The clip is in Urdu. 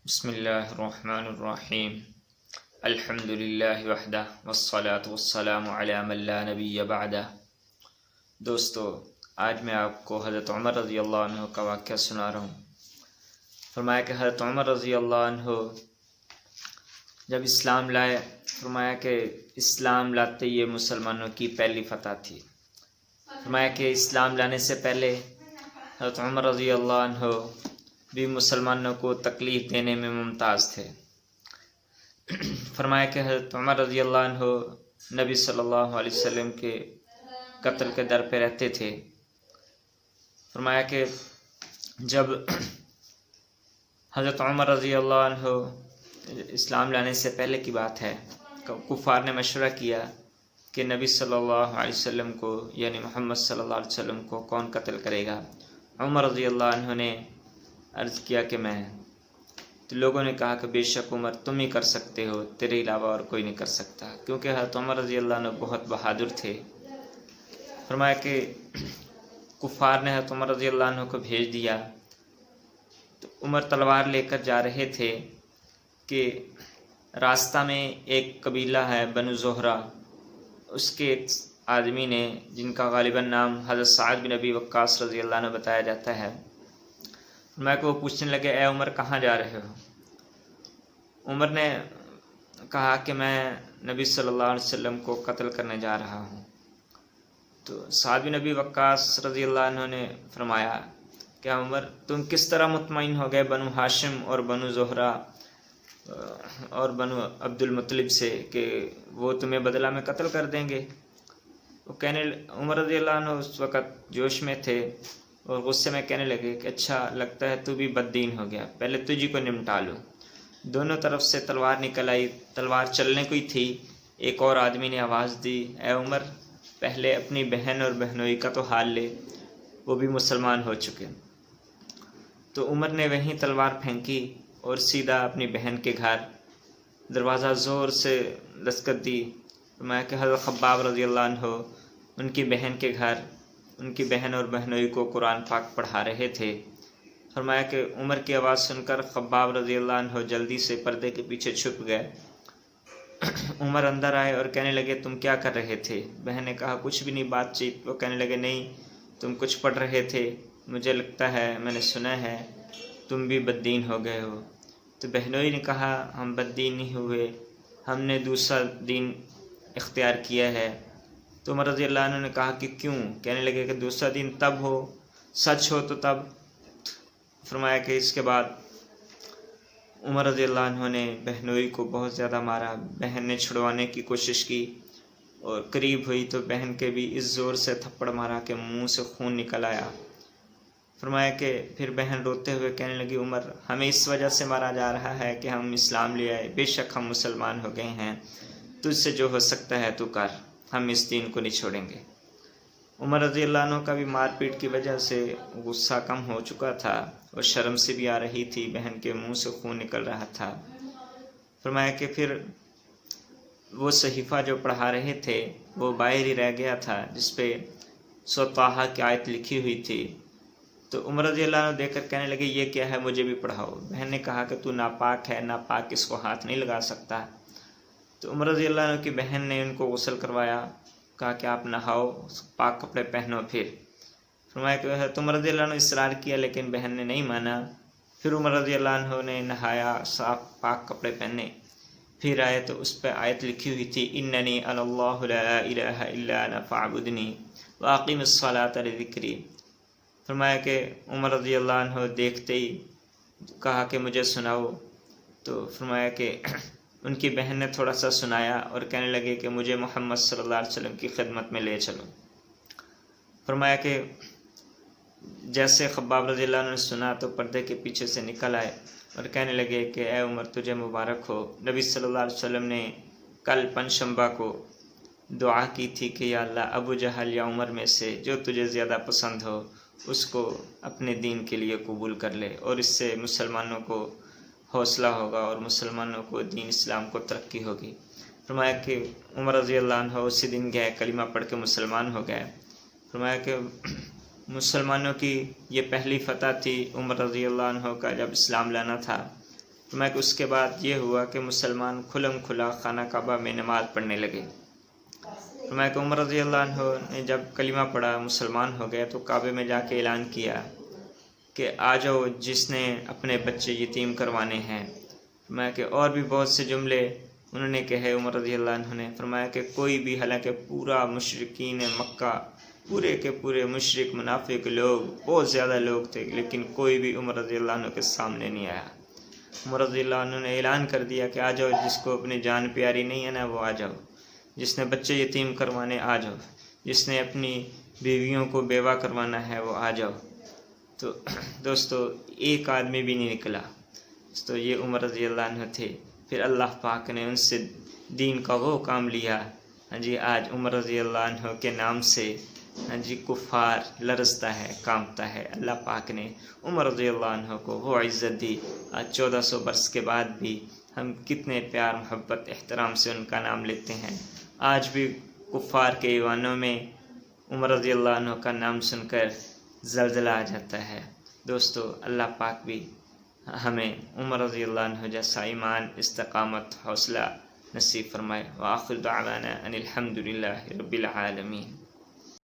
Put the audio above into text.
بسم اللہ الرحمن الرحیم الحمد للہ وحدہ والصلاة والسلام علی من لا نبی بعدہ۔ دوستو، آج میں آپ کو حضرت عمر رضی اللہ عنہ کا واقعہ سنا رہا ہوں۔ فرمایا کہ حضرت عمر رضی اللہ عنہ جب اسلام لائے، فرمایا کہ اسلام لاتے یہ مسلمانوں کی پہلی فتح تھی۔ فرمایا کہ اسلام لانے سے پہلے حضرت عمر رضی اللہ عنہ بھی مسلمانوں کو تکلیف دینے میں ممتاز تھے۔ فرمایا کہ حضرت عمر رضی اللہ عنہ نبی صلی اللہ علیہ وسلم کے قتل کے در پہ رہتے تھے۔ فرمایا کہ جب حضرت عمر رضی اللہ عنہ اسلام لانے سے پہلے کی بات ہے، کفار نے مشورہ کیا کہ نبی صلی اللہ علیہ وسلم کو یعنی محمد صلی اللہ علیہ وسلم کو کون قتل کرے گا۔ عمر رضی اللہ عنہ نے عرض کیا کہ میں، تو لوگوں نے کہا کہ بے شک عمر تم ہی کر سکتے ہو، تیرے علاوہ اور کوئی نہیں کر سکتا، کیونکہ حضرت عمر رضی اللہ عنہ بہت بہادر تھے۔ فرمایا کہ کفار نے حضرت عمر رضی اللہ عنہ کو بھیج دیا، تو عمر تلوار لے کر جا رہے تھے کہ راستہ میں ایک قبیلہ ہے بنو زہرہ، اس کے ایک آدمی نے جن کا غالباً نام حضرت سعد بن ابی وقاص رضی اللہ عنہ بتایا جاتا ہے، میں کو وہ پوچھنے لگے اے عمر کہاں جا رہے ہو؟ عمر نے کہا کہ میں نبی صلی اللہ علیہ وسلم کو قتل کرنے جا رہا ہوں۔ تو سعد بن ابی وقاص رضی اللہ عنہ نے فرمایا کہ عمر تم کس طرح مطمئن ہو گئے بنو ہاشم اور بنو زہرہ اور بنو عبد المطلب سے کہ وہ تمہیں بدلہ میں قتل کر دیں گے؟ وہ عمر رضی اللہ عنہ اس وقت جوش میں تھے اور غصے میں کہنے لگے کہ اچھا لگتا ہے تو بھی بددین ہو گیا، پہلے تجھی کو نمٹا لو۔ دونوں طرف سے تلوار نکل آئی، تلوار چلنے کو ہی تھی، ایک اور آدمی نے آواز دی اے عمر پہلے اپنی بہن اور بہنوئی کا تو حال لے، وہ بھی مسلمان ہو چکے۔ تو عمر نے وہیں تلوار پھینکی اور سیدھا اپنی بہن کے گھر دروازہ زور سے دستک دی۔ فرمایا کہ حضرت خباب رضی اللہ عنہ ان کی بہن کے گھر ان کی بہن اور بہنوئی کو قرآن پاک پڑھا رہے تھے۔ فرمایا کہ عمر کی آواز سن کر خباب رضی اللہ عنہ جلدی سے پردے کے پیچھے چھپ گئے۔ عمر اندر آئے اور کہنے لگے تم کیا کر رہے تھے؟ بہن نے کہا کچھ بھی نہیں، بات چیت۔ وہ کہنے لگے نہیں تم کچھ پڑھ رہے تھے، مجھے لگتا ہے میں نے سنا ہے تم بھی بددین ہو گئے ہو۔ تو بہنوئی نے کہا ہم بددین نہیں ہوئے، ہم نے دوسرا دین اختیار کیا ہے۔ تو عمر رضی اللہ عنہ نے کہا کہ کیوں؟ کہنے لگے کہ دوسرا دین تب ہو، سچ ہو تو تب۔ فرمایا کہ اس کے بعد عمر رضی اللہ عنہ نے بہنوئی کو بہت زیادہ مارا۔ بہن نے چھڑوانے کی کوشش کی اور قریب ہوئی تو بہن کے بھی اس زور سے تھپڑ مارا کہ منہ سے خون نکل آیا۔ فرمایا کہ پھر بہن روتے ہوئے کہنے لگی عمر ہمیں اس وجہ سے مارا جا رہا ہے کہ ہم اسلام لے آئے، بے شک ہم مسلمان ہو گئے ہیں، تجھ سے جو ہو سکتا ہے تو کر، ہم اس دین کو نہیں چھوڑیں گے۔ عمر رضی اللہ عنہ کا بھی مار پیٹ کی وجہ سے غصہ کم ہو چکا تھا اور شرم سے بھی آ رہی تھی، بہن کے منہ سے خون نکل رہا تھا۔ فرمایا کہ پھر وہ صحیفہ جو پڑھا رہے تھے وہ باہر ہی رہ گیا تھا جس پہ سورۃ طٰہٰ کی آیت لکھی ہوئی تھی۔ تو عمر رضی اللہ عنہ دیکھ کر کہنے لگے یہ کیا ہے، مجھے بھی پڑھاؤ۔ بہن نے کہا کہ تو ناپاک ہے، ناپاک اس کو ہاتھ نہیں لگا سکتا۔ تو عمر رضی اللہ عنہ کی بہن نے ان کو غسل کروایا، کہا کہ آپ نہاؤ، پاک کپڑے پہنو۔ پھر فرمایا کہ حضرت عمر رضی اللہ عنہ اصرار کیا لیکن بہن نے نہیں مانا۔ پھر عمر رضی اللہ عنہ نے نہایا، صاف پاک کپڑے پہنے، پھر آئے تو اس پہ آیت لکھی ہوئی تھی اننی انا اللہ لا الہ الا انا فاعبدنی واقم الصلاۃ لذکری۔ فرمایا کہ عمر رضی اللہ عنہ دیکھتے ہی کہا کہ مجھے سناؤ۔ تو فرمایا کہ ان کی بہن نے تھوڑا سا سنایا اور کہنے لگے کہ مجھے محمد صلی اللہ علیہ وسلم کی خدمت میں لے چلو۔ فرمایا کہ جیسے خباب رضی اللہ عنہ نے سنا تو پردے کے پیچھے سے نکل آئے اور کہنے لگے کہ اے عمر تجھے مبارک ہو، نبی صلی اللہ علیہ وسلم نے کل پنجشنبہ کو دعا کی تھی کہ یا اللہ ابو جہل یا عمر میں سے جو تجھے زیادہ پسند ہو اس کو اپنے دین کے لیے قبول کر لے، اور اس سے مسلمانوں کو حوصلہ ہوگا اور مسلمانوں کو دین اسلام کو ترقی ہوگی۔ فرمایا کہ عمر رضی اللہ عنہ اسی دن گئے، کلمہ پڑھ کے مسلمان ہو گئے۔ فرمایا کہ مسلمانوں کی یہ پہلی فتح تھی عمر رضی اللہ عنہ کا جب اسلام لانا تھا۔ فرمایا کہ اس کے بعد یہ ہوا کہ مسلمان کھلم کھلا خانہ کعبہ میں نماز پڑھنے لگے۔ فرمایا کہ عمر رضی اللہ عنہ نے جب کلمہ پڑھا، مسلمان ہو گئے، تو کعبے میں جا کے اعلان کیا کہ آ جاؤ جس نے اپنے بچے یتیم کروانے ہیں۔ فرمایا کہ اور بھی بہت سے جملے انہوں نے کہے عمر رضی اللہ عنہ نے۔ فرمایا کہ کوئی بھی، حالانکہ پورا مشرکین مکہ، پورے کے پورے مشرک منافق لوگ، بہت زیادہ لوگ تھے، لیکن کوئی بھی عمر رضی اللہ عنہ کے سامنے نہیں آیا۔ عمر رضی اللہ عنہ نے اعلان کر دیا کہ آ جاؤ، جس کو اپنی جان پیاری نہیں ہے نا وہ آ جاؤ، جس نے بچے یتیم کروانے آ جاؤ، جس نے اپنی بیویوں کو بیوہ کروانا ہے وہ آ جاؤ۔ تو دوستو ایک آدمی بھی نہیں نکلا۔ تو یہ عمر رضی اللہ عنہ تھے۔ پھر اللہ پاک نے ان سے دین کا وہ کام لیا۔ ہاں جی، آج عمر رضی اللہ عنہ کے نام سے ہاں جی کفار لرزتا ہے، کانپتا ہے۔ اللہ پاک نے عمر رضی اللہ عنہ کو وہ عزت دی۔ آج 1400 برس کے بعد بھی ہم کتنے پیار، محبت، احترام سے ان کا نام لیتے ہیں۔ آج بھی کفار کے ایوانوں میں عمر رضی اللہ عنہ کا نام سن کر زلزلہ آ جاتا ہے۔ دوستو اللہ پاک بھی ہمیں عمر رضی اللہ عنہ جیسا ایمان، استقامت، حوصلہ نصیب فرمائے۔ وآخر دعوانا ان الحمد للہ رب العالمین۔